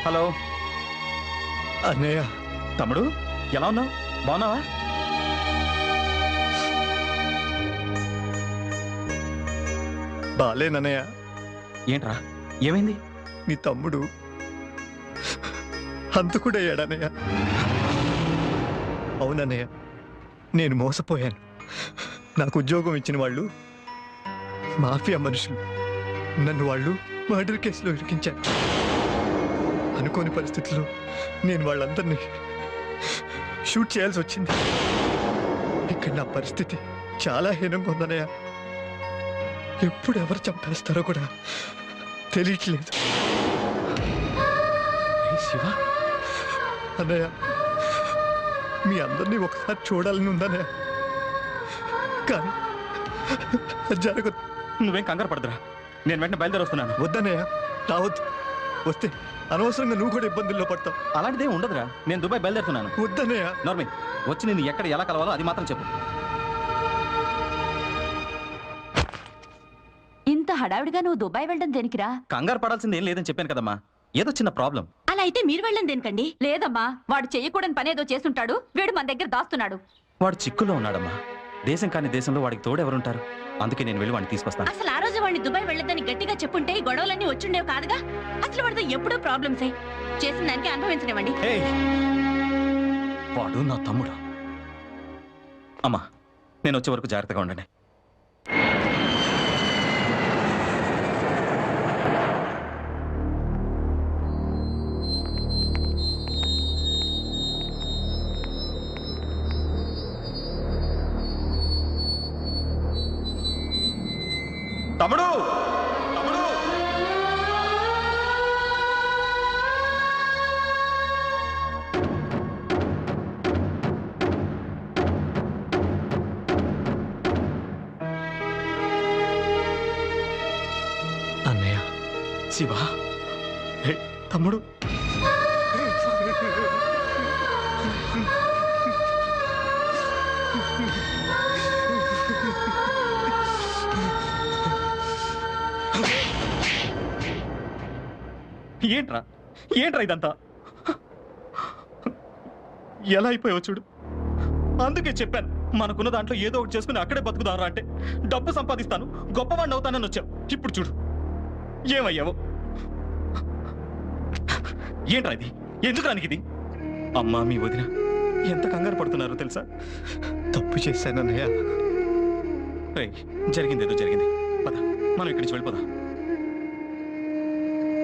Hello అన్నయ్య. తమ్ముడు, ఎలా ఉన్నావు? బాగున్నావా? బాలేనన్నయ్య. ఏంట్రా, ఏమైంది? నీ తమ్ముడు హంతకుడయ్యాడన్నయ్య. అవునన్నయ్య, నేను మోసపోయాను. నాకు ఉద్యోగం ఇచ్చిన వాళ్ళు మాఫియా మనుషులు. నన్ను వాళ్ళు మర్డర్ కేసులో ఇరికించారు. అనుకోని పరిస్థితుల్లో నేను వాళ్ళందరినీ షూట్ చేయాల్సి వచ్చింది. ఇక్కడ నా పరిస్థితి చాలా హీనంగా ఉందన్నయ్య. ఎప్పుడు ఎవరు చంపేస్తారో కూడా తెలియట్లేదు. శివ, అన్నయ్య, మీ అందరినీ ఒకసారి చూడాలని ఉందన్నయ్య, కానీ అది జరగదు. నువ్వేం కంగారు పడదురా, నేను వెంటనే బయలుదేరి వస్తున్నాను. వద్దన్నయ్య, రావద్దు. వస్తే అనవసరంగా నువ్వు కూడా ఇబ్బందుల్లో పడతావు. అలాంటిదేం ఉండదురా, నేను దుబాయ్ బయలుదేరుతున్నాను. వద్దన్నయ్య. నార్మల్ వచ్చి నేను ఎక్కడ ఎలా కలవాలో అది మాత్రం చెప్పు. ఇంత హడావిడిగా నువ్వు దుబాయ్ వెళ్ళడం దేనికిరా? కంగారు పడాల్సింది ఏం లేదని చెప్పాను కదమ్మా, ఏదో చిన్న ప్రాబ్లం. అలా అయితే మీరు వెళ్ళడం దేనికండి? లేదమ్మా, వాడు చెయ్యకూడని పని ఏదో చేస్తుంటాడు, వీడు మన దగ్గర దాస్తున్నాడు. వాడు చిక్కుల్లో ఉన్నాడమ్మా. దేశం కాని దేశంలో వాడికి తోడు ఎవరుంటారు? అందుకే నేను వెళ్ళి వాడిని తీసుకొస్తాను. అసలు ఆ రోజు వాడిని దుబాయ్ వెళ్ళదని గట్టిగా చెప్పుంటే ఈ గొడవలన్నీ వచ్చుండేవి కాదుగా. అసలు వాడితో ఎప్పుడూ ప్రాబ్లమ్సే. చేసిన దానికి అనుభవించనివ్వండి. ఏయ్, వాడు నా తమ్ముడు. అమ్మా, నేను వచ్చే వరకు జాగ్రత్తగా ఉండండి. తమ్ముడు, తమ్ముడు, అన్నయ్య. శివ, హే, తమ్ముడు. ఏంట్రా, ఏంట్రా ఇదంతా? ఎలా అయిపోయావు చూడు. అందుకే చెప్పాను, మనకున్న దాంట్లో ఏదో ఒకటి చేసుకుని అక్కడే బతుకుదారా అంటే డబ్బు సంపాదిస్తాను, గొప్పవాడిని అవుతానని వచ్చావు. ఇప్పుడు చూడు ఏమయ్యావు. ఏంట్రా ఇది? ఎందుకు రానికి ఇది? అమ్మా, మీ వదిన ఎంత కంగారు పడుతున్నారో తెలుసా? తప్పు చేశానన్నయ్య. రేయ్, జరిగింది ఏదో జరిగింది. పద, మనం ఇక్కడి నుంచి వెళ్ళిపోదాం.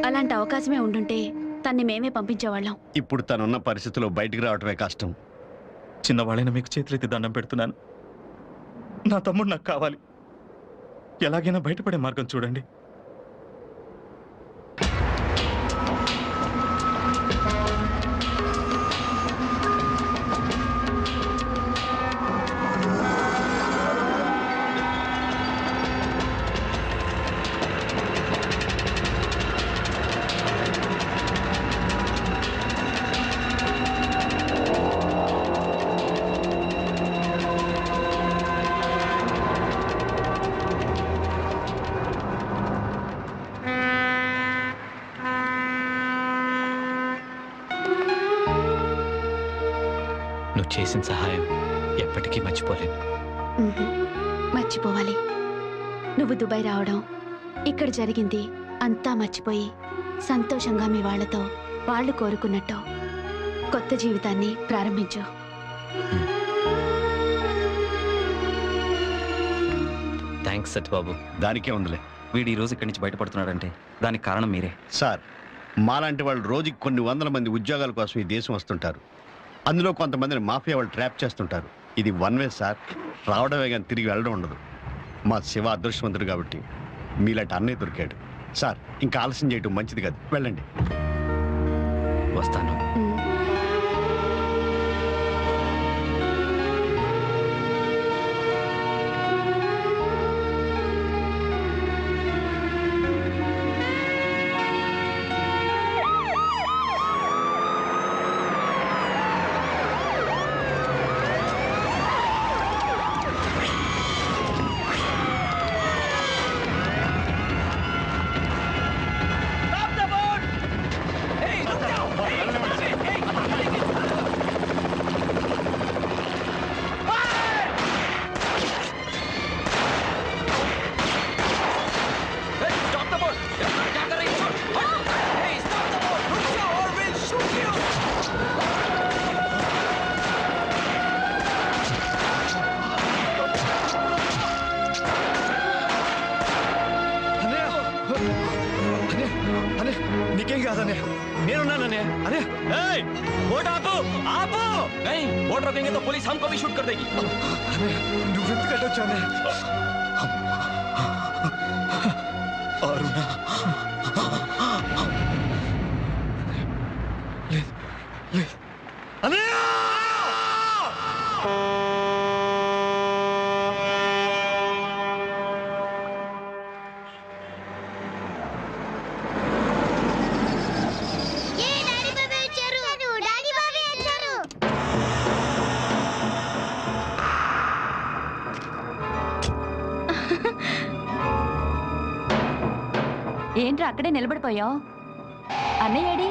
అలాంటి అవకాశమే ఉండుంటే తన్ని మేమే పంపించేవాళ్ళం. ఇప్పుడు తనున్న పరిస్థితిలో బయటికి రావటమే కష్టం. చిన్నవాళ్ళైన మీకు చేతులెత్తి దండం పెడుతున్నాను. నా తమ్ముడు నాకు కావాలి. ఎలాగైనా బయటపడే మార్గం చూడండి. నువ్వు చేసిన సహాయం ఎప్పటికీ మర్చిపోలేను. మర్చిపోవాలి. నువ్వు దుబాయ్ రావడం, ఇక్కడ జరిగింది అంతా మర్చిపోయి సంతోషంగా మీ వాళ్ళతో వాళ్ళు కోరుకున్నట్టు కొత్త జీవితాన్ని ప్రారంభించు. థ్యాంక్స్ సత్యబాబు. దానికే ఉందిలే. వీడు ఈ రోజు ఇక్కడి నుంచి బయటపడుతున్నాడంటే దానికి కారణం మీరే. సార్, మాలాంటి వాళ్ళు రోజుకి కొన్ని వందల మంది ఉద్యోగాల కోసం ఈ దేశం వస్తుంటారు. అందులో కొంతమందిని మాఫియా వాళ్ళు ట్రాప్ చేస్తుంటారు. ఇది వన్ వే సార్. రావడమే కానీ తిరిగి వెళ్ళడం ఉండదు. మా శివ అదృష్టవంతుడు కాబట్టి మీలాంటి అన్నయ్య దొరికాడు. సార్, ఇంకా ఆలస్యం చేయడం మంచిది కాదు. వెళ్ళండి. వస్తాను. Stop the boat! Hey, look out! నీకేం కాదనే నేనున్నాననే అనే ए, वोट आपो आपो नहीं वोट रोकेंगे तो पुलिस हमको भी शूट कर देगी నువ్వెందుకంటే వచ్చానే అరుణ లేదు లేదు అనే ఏంట్రా అక్కడే నిలబడిపోయావు? అన్నయ్యేడి?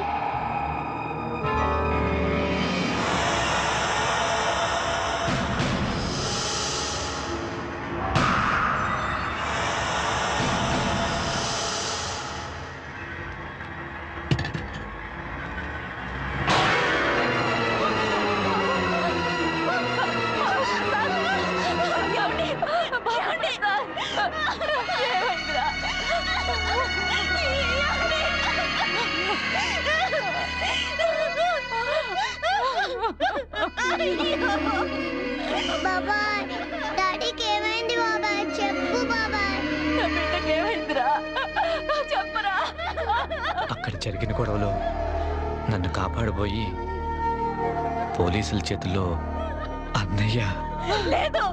బాబాయ్ డాడీకి ఏమైంది బాబాయ్ చెప్పు బాబాయ్ బిడ్డకేమైందిరా? చెప్పరా. అక్కడ జరిగిన గొడవలో నన్ను కాపాడబోయి పోలీసుల చేతుల్లో అన్నయ్య లేదు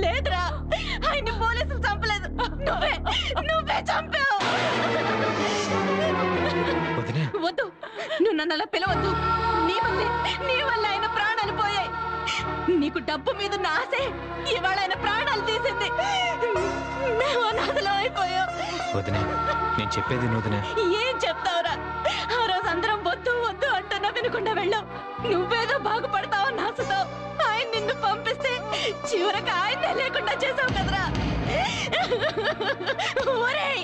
లేదురా, ఆయన్ని పోలీసులు చంపలేదు, నువ్వే చంపావు. వదినా వద్దు, నువ్వు నన్ను అలా పిలవద్దు. నీ వల్ల ఆయన ప్రాణాలు పోయాయి. నీకు డబ్బు మీద ఉన్న ఆశే ఇవాళ ఆయన ప్రాణాలు తీసింది. మేము అనాథలం అయిపోయాం. వదినా నేను చెప్పేది వదినా ఏం చెప్తావురా? ఆ రోజు అందరం వద్దు వద్దు అంటున్నా వినకుండా వెళ్ళావు. నువ్వేదో బాగుపడతావు నాసుతో ఆయన నిన్ను పంపిస్తే చివరికి ఆయన్నే లేకుండా చేసావు కదరా. ఒరేయ్,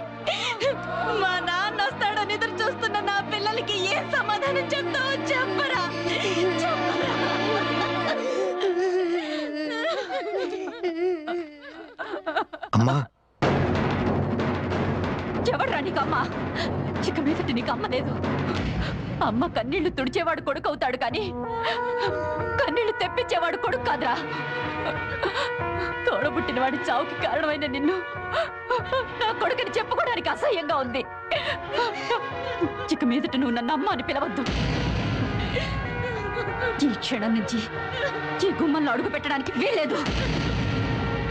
మా నాన్న వస్తాడని ఎదురు చూస్తున్న నా పిల్లలకి ఏం సమాధానం చెప్తావు? చెప్పరా చెప్పరా. అమ్మా ఎవడ్రా నీకమ్మ? ఇక మీదటి నీకు అమ్మ లేదు. అమ్మ కన్నీళ్లు తుడిచేవాడు కొడుకు అవుతాడు కానీ కన్నీళ్లు తెప్పించేవాడు కొడుకు కాదురా. తోడబుట్టిన వాడి చావుకి కారణమైన నిన్ను నా కొడుకుని చెప్పుకోవడానికి అసహ్యంగా ఉంది. ఇక మీదట నువ్వు నన్ను అమ్మ అని పిలవద్దు. ఈ క్షణం నుంచి ఈ గుమ్మంలో అడుగు పెట్టడానికి వీల్లేదు.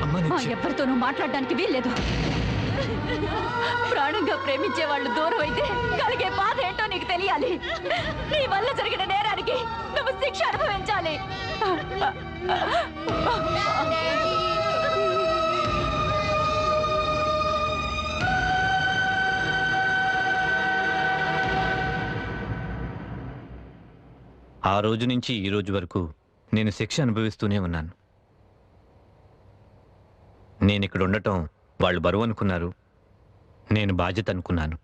అమ్మా మా నేను ఎవరితోనూ మాట్లాడడానికి వీల్లేదు. ప్రాణంగా ప్రేమించే వాళ్ళు దూరం అయితే కలిగే బాధ ఏంటో నీకు తెలియాలి. నీ వల్ల జరిగిన నేరానికి నువ్వు శిక్ష అనుభవించాలి. ఆ రోజు నుంచి ఈ రోజు వరకు నేను శిక్ష అనుభవిస్తూనే ఉన్నాను. నేను ఇక్కడ ఉండటం వాళ్ళు బరువు అనుకున్నారు, నేను బాధ్యత అనుకున్నాను.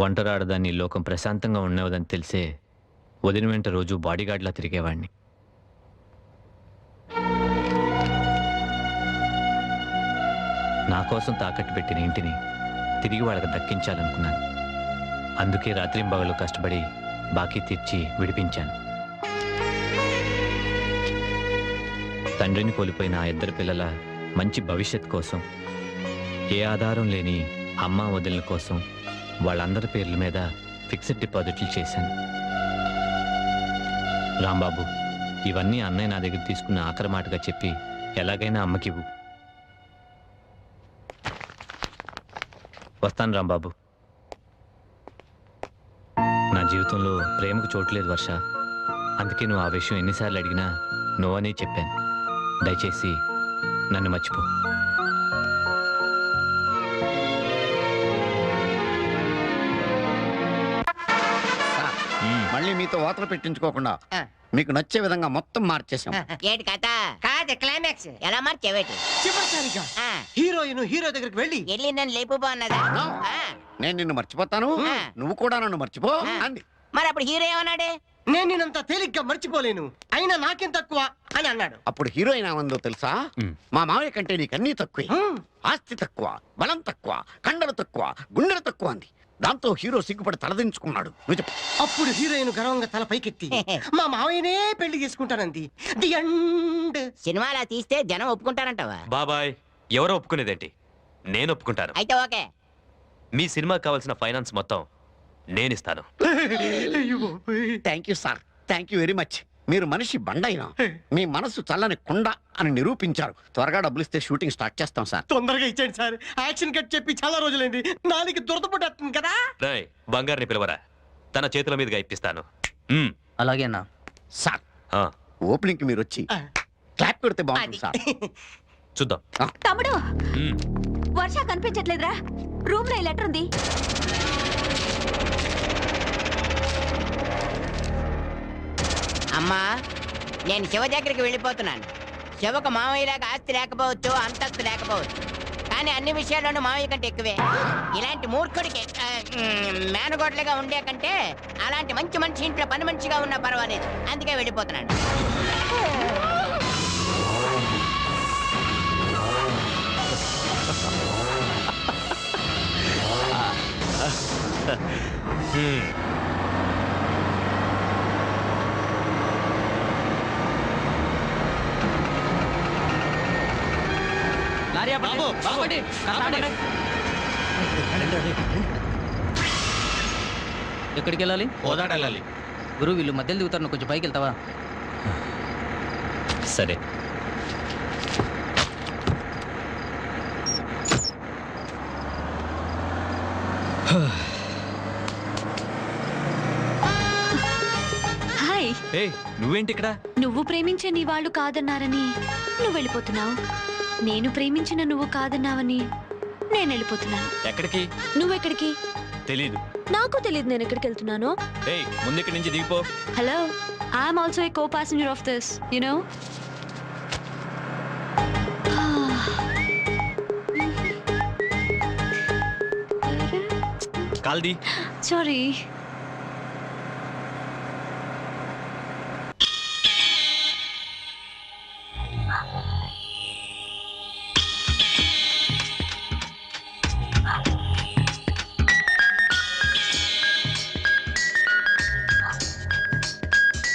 ఒంటరాడదాన్ని ఈ లోకం ప్రశాంతంగా ఉండవదని తెలిసే వదిన వెంట రోజు బాడీగార్డ్లా తిరిగేవాడిని. నా కోసం తాకట్టు పెట్టిన ఇంటిని తిరిగి వాళ్ళకి దక్కించాలనుకున్నాను. అందుకే రాత్రింబగలు కష్టపడి బాకీ తీర్చి విడిపించాను. తండ్రిని కోల్పోయిన ఆ ఇద్దరు పిల్లల మంచి భవిష్యత్ కోసం, ఏ ఆధారం లేని అమ్మా వదిలిన కోసం వాళ్ళందరి పేర్ల మీద ఫిక్స్డ్ డిపాజిట్లు చేశాను. రాంబాబు, ఇవన్నీ అన్నయ్య నా దగ్గర తీసుకున్న ఆఖరి మాటగా చెప్పి ఎలాగైనా అమ్మకివ్వు. వస్తాను రాంబాబు. నా జీవితంలో ప్రేమకు చోట్లేదు వర్ష. అందుకే నువ్వు ఆ విషయం ఎన్నిసార్లు అడిగినా నో అనే చెప్పాను. దయచేసి నన్ను మర్చిపో. మళ్ళీ మీతో వాతలు పెట్టించుకోకుండా మీకు నచ్చే విధంగా మొత్తం మార్చేసాం. ఏటి కథ కాదు క్లైమాక్స్ ఎలా మార్చేవేటి చివరిసారిగా హీరోయిన్ హీరో దగ్గరికి వెళ్ళి వెళ్ళి నన్ను లేపు బాగున్నదా No. నేను నిన్ను మర్చిపోతాను, నువ్వు కూడా నన్ను మర్చిపో అంది. మరి అప్పుడు హీరో ఏమన్నాడే నేను నేనంత తేలిగ్గా మర్చిపోలేను, అయినా నాకేం తక్కువ అని అన్నాడు. అప్పుడు హీరోయిన్ ఏమందో తెలుసా? మా మావయ్య కంటే నీకు అన్నీ తక్కువే, హ్మ్. ఆస్తి తక్కువ, బలం తక్కువ, కండలు తక్కువ, గుండెలు తక్కువ అంది. దాంతో హీరో సిగ్గుపడి తలదించుకున్నాడు. నువ్వు చెప్పు. అప్పుడు హీరోయిన్ గర్వంగా తల పైకెత్తి మా మావయ్యనే పెళ్లి చేసుకుంటానంది. The end. సినిమాలా తీస్తే జనం ఒప్పుకుంటారంటావా? బాబాయ్ ఎవరో ఒప్పుకునేదేంటి, నేను ఒప్పుకుంటాను. అయితే ఓకే. మీ సినిమాకి కావాల్సిన ఫైనాన్స్ మొత్తం నేనిస్తాను. Thank you sir, thank you very much. మీరు మనిషి బండైనా మీ మనసు చల్లని కుండ అని నిరూపించారు. త్వరగా డబ్బులు ఇస్తే షూటింగ్ స్టార్ట్ చేస్తాం సార్. తొందరగా ఇచ్చేయండి సార్, యాక్షన్ కట్ చెప్పి చాలా రోజులైంది, నాలుగు దురదపట్టేస్తుంది కదా. రాయ్ బంగారుని పిలవరా, తన చేతుల మీదుగా ఇప్పిస్తాను. అలాగేనా సార్ ఆ, ఓపెనింగ్ కి మీరు వచ్చి క్లాప్ కొడితే బాగుంటుంది సార్. చూద్దాం. తమ్ముడు, మ్మ్. వర్ష కనిపించట్లేదురా. రూమ్ లో ఈ లెటర్ ఉంది. అమ్మా, నేను శివ దగ్గరికి వెళ్ళిపోతున్నాను. శివకు మామయ్యలాగా ఆస్తి లేకపోవచ్చు, అంతస్తు లేకపోవచ్చు, కానీ అన్ని విషయాల్లోనూ మామయ్య కంటే ఎక్కువే. ఇలాంటి మూర్ఖుడికి మేనగోడ్లుగా ఉండే కంటే అలాంటి మంచి మనిషి ఇంట్లో పని మనిషిగా ఉన్నా పర్వాలేదు. అందుకే వెళ్ళిపోతున్నాను. మ్మ్. ఎక్కడికి వెళ్ళాలి? ఓదాడెళ్ళాలి. గురువు వీళ్ళు మధ్యలో దిగుతారు, నువ్వు కొంచెం పైకి వెళ్తావా? సరే. హాయ్. ఏ నువ్వేంటి ఇక్కడ? నువ్వు ప్రేమించే నీ వాళ్ళు కాదన్నారని నువ్వు వెళ్ళిపోతున్నావు. నేను ప్రేమించిన నువ్వు కాదన్నావని నేను వెళ్ళిపోతున్నాను. ఎక్కడికి? నువ్వెక్కడికి? తెలీదు. నాకు తెలియదు నేను ఎక్కడికి వెళ్తున్నానో. ఏయ్ ముందుకి నుంచి దిగిపో. Hello, I'm also a co passenger of this, you know. కాల్ది. సారీ.